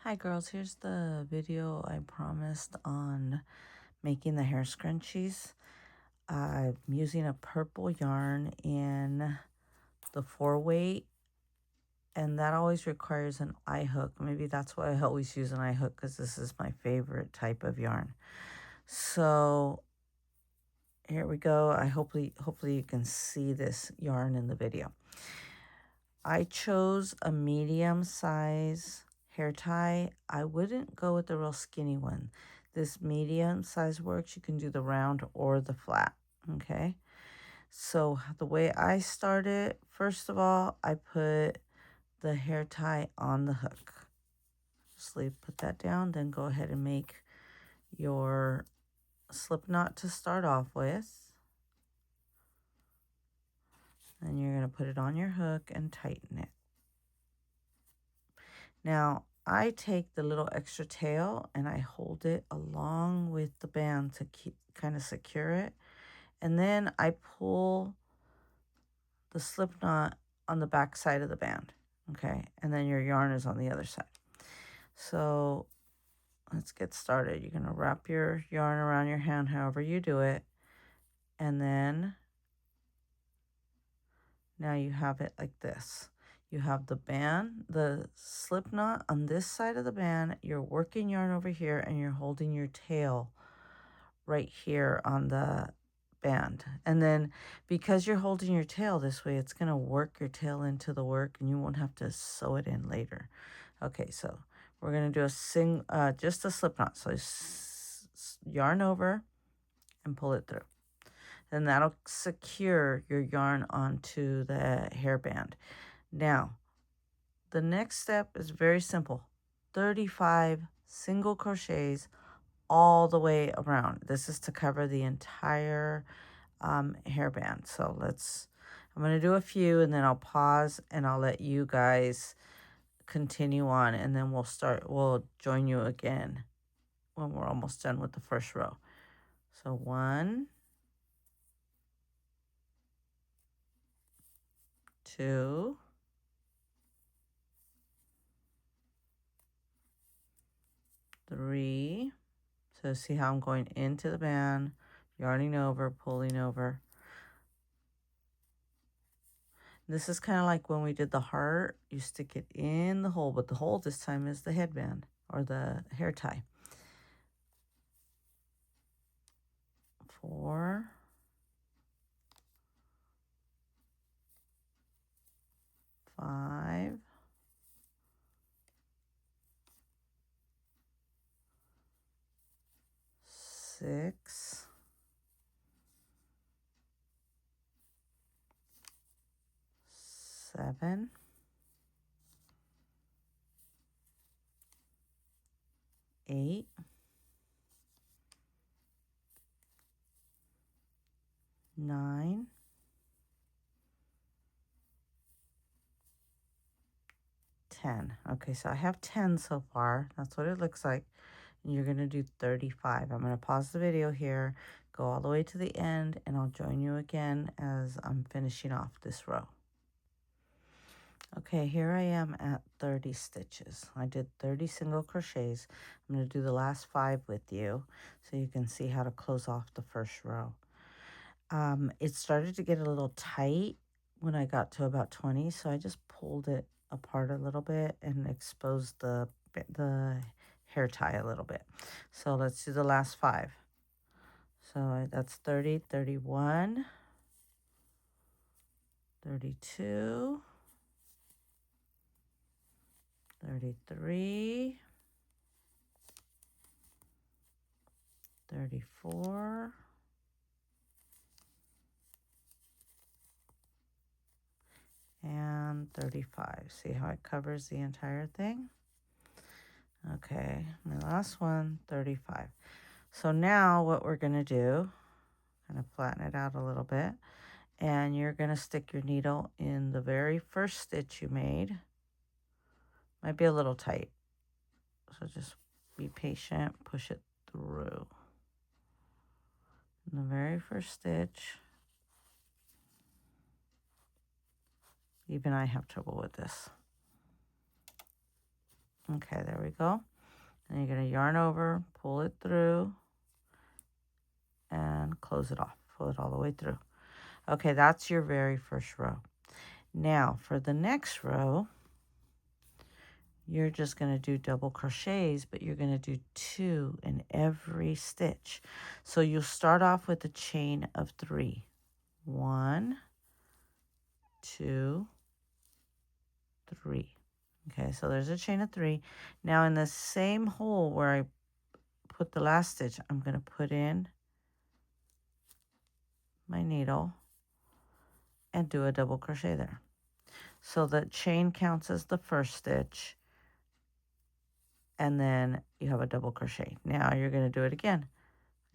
Hi girls, here's the video I promised on making the hair scrunchies. I'm using a purple yarn in the 4-weight, and that always requires an eye hook. Maybe that's why I always use an eye hook, because this is my favorite type of yarn. So here we go. Hopefully you can see this yarn in the video. I chose a medium size hair tie. I wouldn't go with the real skinny one. This medium size works. You can do the round or the flat, okay? So the way I started, first of all, I put the hair tie on the hook. Just put that down, then go ahead and make your slip knot to start off with. Then you're going to put it on your hook and tighten it. Now, I take the little extra tail and I hold it along with the band to keep kind of secure it. And then I pull the slip knot on the back side of the band, okay? And then your yarn is on the other side. So let's get started. You're going to wrap your yarn around your hand however you do it. And then now you have it like this. You have the band, the slip knot on this side of the band, you're working yarn over here, and you're holding your tail right here on the band. And then because you're holding your tail this way, it's going to work your tail into the work, and you won't have to sew it in later. Okay, so we're going to do just a slip knot. So yarn over and pull it through. Then that'll secure your yarn onto the hairband. Now, the next step is very simple. 35 single crochets all the way around. This is to cover the entire hairband. So I'm going to do a few, and then I'll pause and I'll let you guys continue on, and then we'll join you again when we're almost done with the first row. So 1, 2, 3. So see how I'm going into the band, yarning over, pulling over. This is kind of like when we did the heart. You stick it in the hole, but the hole this time is the headband or the hair tie. 4, 5, 6, 7, 8, 9, 10. Okay, so I have 10 so far. That's what it looks like. And you're going to do 35. I'm going to pause the video here, go all the way to the end, and I'll join you again as I'm finishing off this row. Okay, here I am at 30 stitches. I did 30 single crochets. I'm going to do the last 5 with you so you can see how to close off the first row. It started to get a little tight when I got to about 20, so I just pulled it apart a little bit and exposed the hair tie a little bit. So let's do the last 5. So that's 30, 31, 32, 33, 34, and 35. See how it covers the entire thing? Okay, my last one, 35. So now what we're going to do, kind of flatten it out a little bit, and you're going to stick your needle in the very first stitch you made. Might be a little tight, so just be patient, push it through. In the very first stitch, even I have trouble with this. Okay, there we go. And you're going to yarn over, pull it through, and close it off. Pull it all the way through. Okay, that's your very first row. Now, for the next row, you're just going to do double crochets, but you're going to do 2 in every stitch. So you'll start off with a chain of 3. 1, 2, 3. Okay, so there's a chain of 3. Now in the same hole where I put the last stitch, I'm going to put in my needle and do a double crochet there. So the chain counts as the first stitch, and then you have a double crochet. Now you're going to do it again.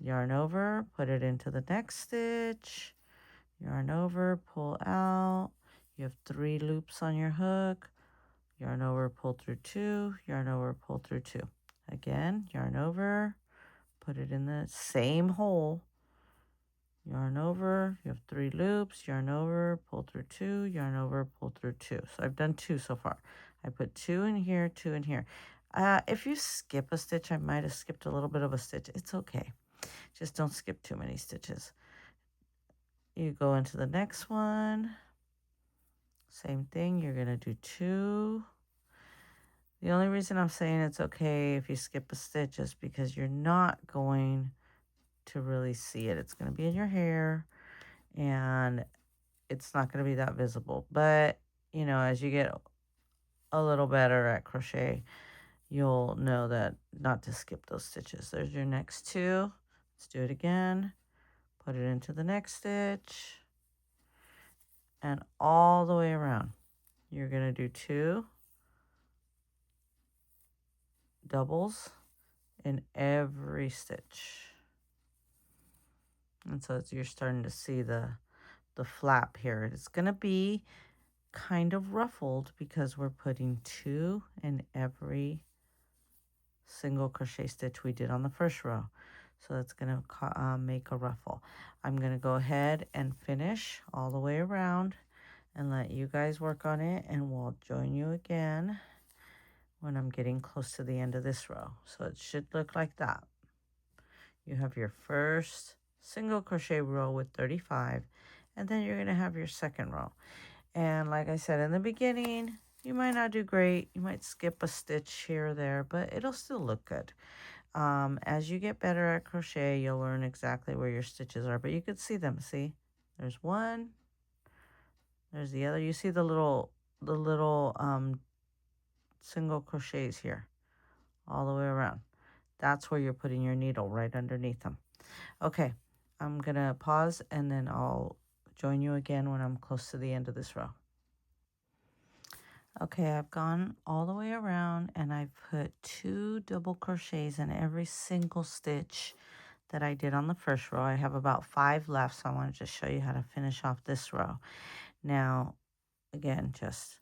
Yarn over, put it into the next stitch, yarn over, pull out. You have 3 loops on your hook. Yarn over, pull through 2, yarn over, pull through 2. Again, yarn over, put it in the same hole. Yarn over, you have 3 loops, yarn over, pull through 2, yarn over, pull through 2. So I've done 2 so far. I put 2 in here, 2 in here. If you skip a stitch, I might have skipped a little bit of a stitch. It's okay. Just don't skip too many stitches. You go into the next one. Same thing, you're going to do 2. The only reason I'm saying it's okay if you skip a stitch is because you're not going to really see it. It's going to be in your hair, and it's not going to be that visible. But, you know, as you get a little better at crochet, you'll know that not to skip those stitches. There's your next 2. Let's do it again. Put it into the next stitch and all the way around. You're going to do 2 doubles in every stitch. And so you're starting to see the flap here. It's going to be kind of ruffled because we're putting 2 in every single crochet stitch we did on the first row. So that's going to make a ruffle. I'm going to go ahead and finish all the way around and let you guys work on it, and we'll join you again when I'm getting close to the end of this row. So it should look like that. You have your first single crochet row with 35, and then you're going to have your second row. And like I said in the beginning, you might not do great. You might skip a stitch here or there, but it'll still look good. As you get better at crochet, you'll learn exactly where your stitches are, but you could see them. See, there's one, there's the other. You see the little single crochets here all the way around. That's where you're putting your needle, right underneath them. Okay, I'm gonna pause and then I'll join you again when I'm close to the end of this row. Okay, I've gone all the way around and I've put 2 double crochets in every single stitch that I did on the first row. I have about 5 left, so I want to just show you how to finish off this row. Now, again, just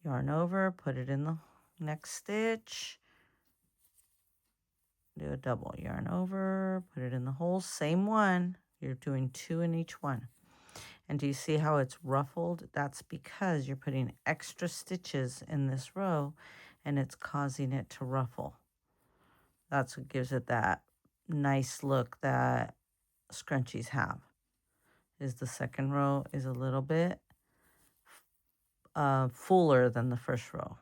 yarn over, put it in the next stitch, do a double, yarn over, put it in the hole, same one. You're doing 2 in each one. And do you see how it's ruffled? That's because you're putting extra stitches in this row and it's causing it to ruffle. That's what gives it that nice look that scrunchies have. Is the second row is a little bit fuller than the first row.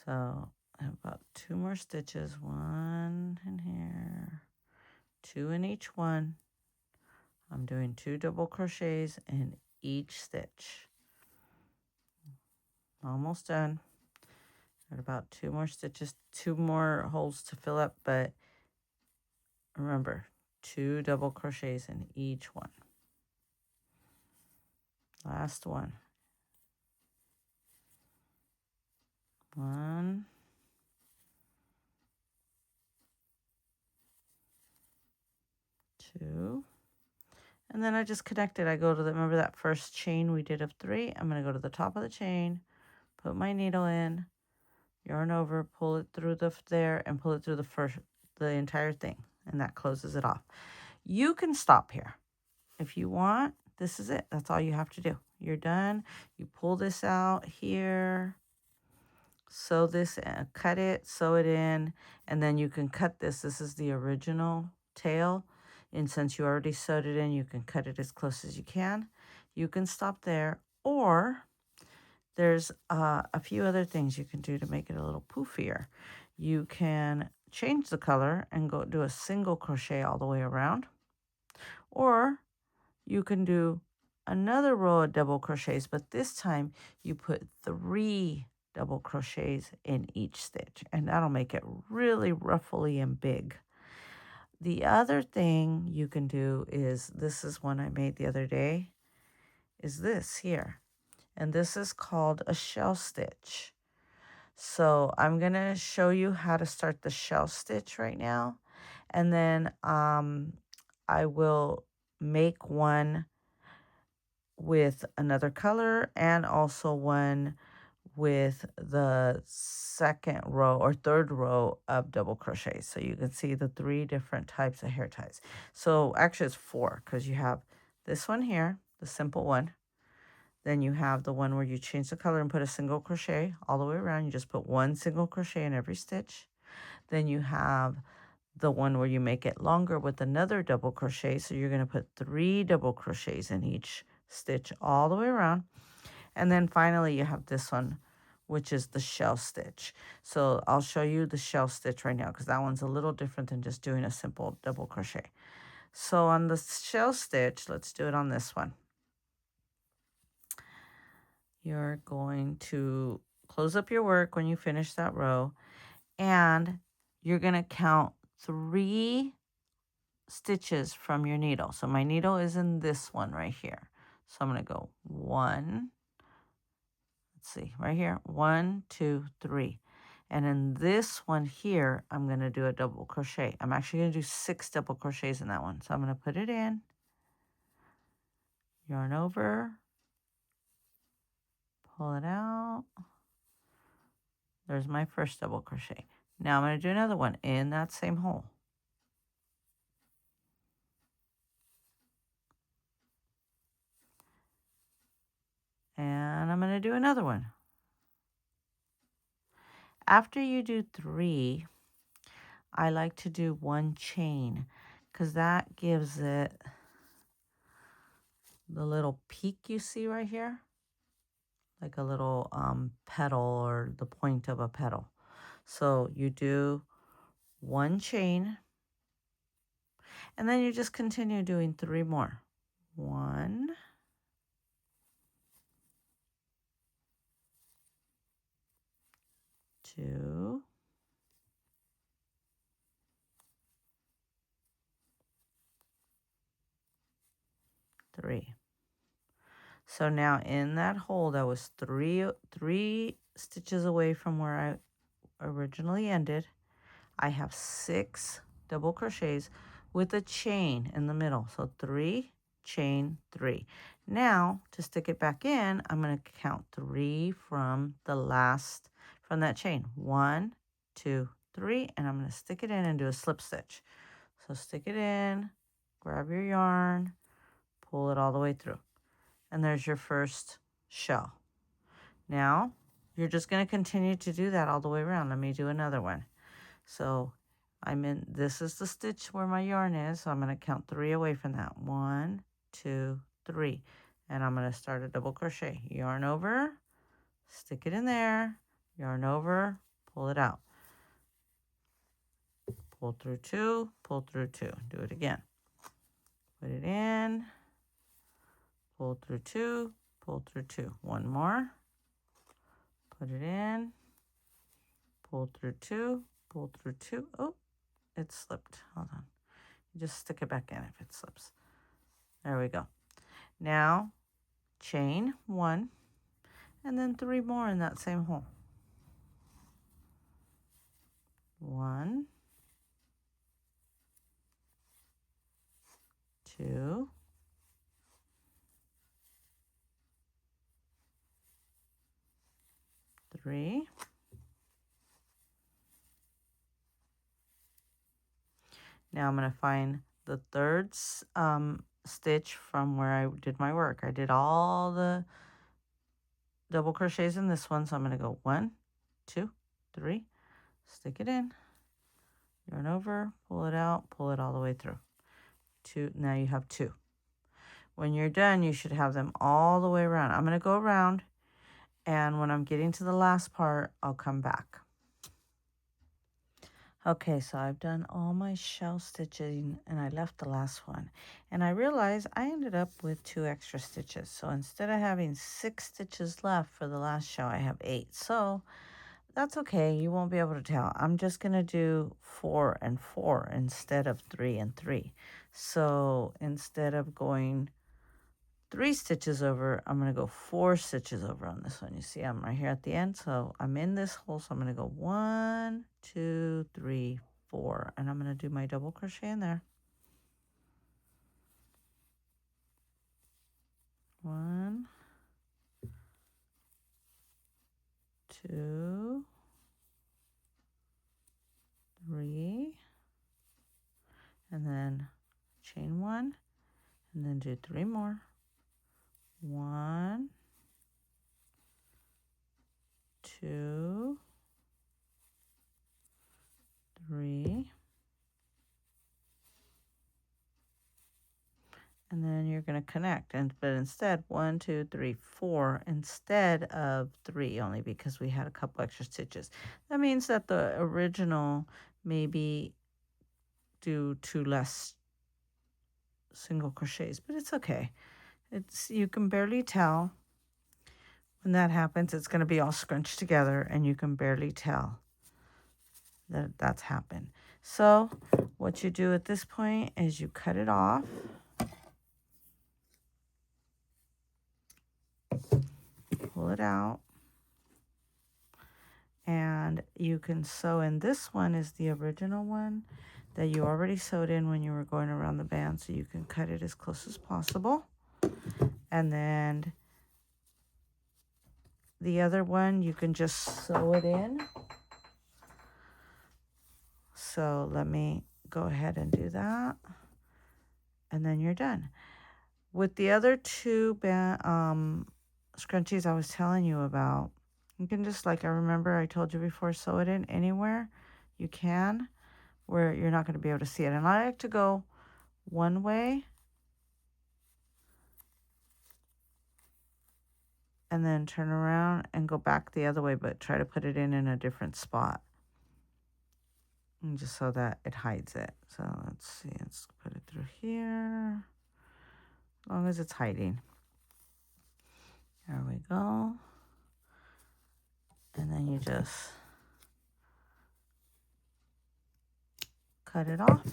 So I have about 2 more stitches, 1 in here, 2 in each one. I'm doing 2 double crochets in each stitch. Almost done. Got about 2 more stitches, 2 more holes to fill up, but remember, 2 double crochets in each one. Last one. 1, 2, and then I just connected. I go to remember that first chain we did of 3? I'm going to go to the top of the chain, put my needle in, yarn over, pull it through there, and pull it through the entire thing, and that closes it off. You can stop here if you want. This is it. That's all you have to do. You're done. You pull this out here, sew this, cut it, sew it in, and then you can cut this. This is the original tail. And since you already sewed it in, you can cut it as close as you can. You can stop there, or there's a few other things you can do to make it a little poofier. You can change the color and go do a single crochet all the way around, or you can do another row of double crochets, but this time you put 3 double crochets in each stitch, and that'll make it really ruffly and big. The other thing you can do is, this is one I made the other day, is this here. And this is called a shell stitch. So I'm going to show you how to start the shell stitch right now. And then I will make one with another color and also one with the second row or third row of double crochet. So you can see the 3 different types of hair ties. So actually it's 4, because you have this one here, the simple one. Then you have the one where you change the color and put a single crochet all the way around. You just put 1 single crochet in every stitch. Then you have the one where you make it longer with another double crochet. So you're going to put 3 double crochets in each stitch all the way around. And then finally you have this one, which is the shell stitch. So I'll show you the shell stitch right now, because that one's a little different than just doing a simple double crochet. So on the shell stitch, let's do it on this one. You're going to close up your work when you finish that row, and you're going to count 3 stitches from your needle. So my needle is in this one right here. So I'm going to go 1, let's see, right here, 1, 2, 3. And in this one here, I'm going to do a double crochet. I'm actually going to do 6 double crochets in that one. So I'm going to put it in, yarn over, pull it out. There's my first double crochet. Now I'm going to do another one in that same hole. And I'm going to do another one. After you do 3, I like to do 1 chain, because that gives it the little peak you see right here, like a little petal or the point of a petal. So you do 1 chain, and then you just continue doing 3 more. 1, 2, 3. So now in that hole that was three stitches away from where I originally ended, I have 6 double crochets with a chain in the middle. So 3, chain, 3. Now to stick it back in, I'm going to count 3 from that chain. 1, 2, 3, and I'm going to stick it in and do a slip stitch. So stick it in, grab your yarn, pull it all the way through. And there's your first shell. Now you're just going to continue to do that all the way around. Let me do another one. So this is the stitch where my yarn is, so I'm going to count 3 away from that. 1, 2, 3. And I'm going to start a double crochet. Yarn over, stick it in there, yarn over, pull it out. Pull through 2, pull through 2. Do it again. Put it in, pull through 2, pull through 2. One more. Put it in, pull through 2, pull through 2. Oh, it slipped. Hold on. You just stick it back in if it slips. There we go. Now chain 1, and then 3 more in that same hole. 1, 2, 3. Now I'm going to find the third stitch from where I did my work. I did all the double crochets in this one, so I'm going to go 1, 2, 3, stick it in, yarn over, pull it out, pull it all the way through. 2, now you have 2. When you're done, you should have them all the way around. I'm going to go around, and when I'm getting to the last part, I'll come back. Okay, so I've done all my shell stitching, and I left the last one. And I realized I ended up with 2 extra stitches. So instead of having 6 stitches left for the last shell, I have 8. So that's okay. You won't be able to tell. I'm just going to do 4 and 4 instead of 3 and 3. So instead of going 3 stitches over, I'm going to go 4 stitches over on this one. You see, I'm right here at the end. So I'm in this hole. So I'm going to go 1, 2, 3, 4. And I'm going to do my double crochet in there. 1, 2, 3. And then chain 1. And then do 3 more. 1, 2, 3, and then you're going to connect, but instead 1, 2, 3, 4 instead of 3, only because we had a couple extra stitches. That means that the original maybe do 2 less single crochets, but it's okay. You can barely tell. When that happens, it's going to be all scrunched together, and you can barely tell that that's happened. So what you do at this point is you cut it off. Pull it out. And you can sew in. This one is the original one that you already sewed in when you were going around the band, so you can cut it as close as possible. And then the other one, you can just sew it in. So let me go ahead and do that. And then you're done. With the other 2 scrunchies I was telling you about, you can just, like I remember I told you before, sew it in anywhere you can where you're not going to be able to see it. And I like to go one way and then turn around and go back the other way, but try to put it in a different spot. And just so that it hides it. So let's see, let's put it through here. As long as it's hiding. There we go. And then you just cut it off.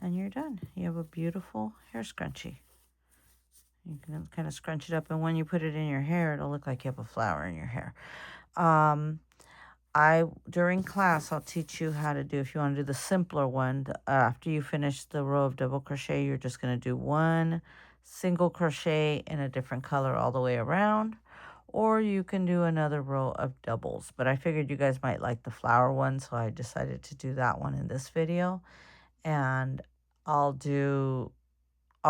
And you're done. You have a beautiful hair scrunchie. You can kind of scrunch it up, and when you put it in your hair, it'll look like you have a flower in your hair. During class, I'll teach you how to do, if you want to do the simpler one, after you finish the row of double crochet, you're just going to do 1 single crochet in a different color all the way around, or you can do another row of doubles. But I figured you guys might like the flower one, so I decided to do that one in this video. And I'll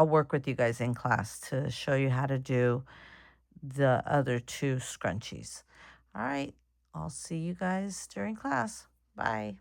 work with you guys in class to show you how to do the other 2 scrunchies. All right, I'll see you guys during class. Bye.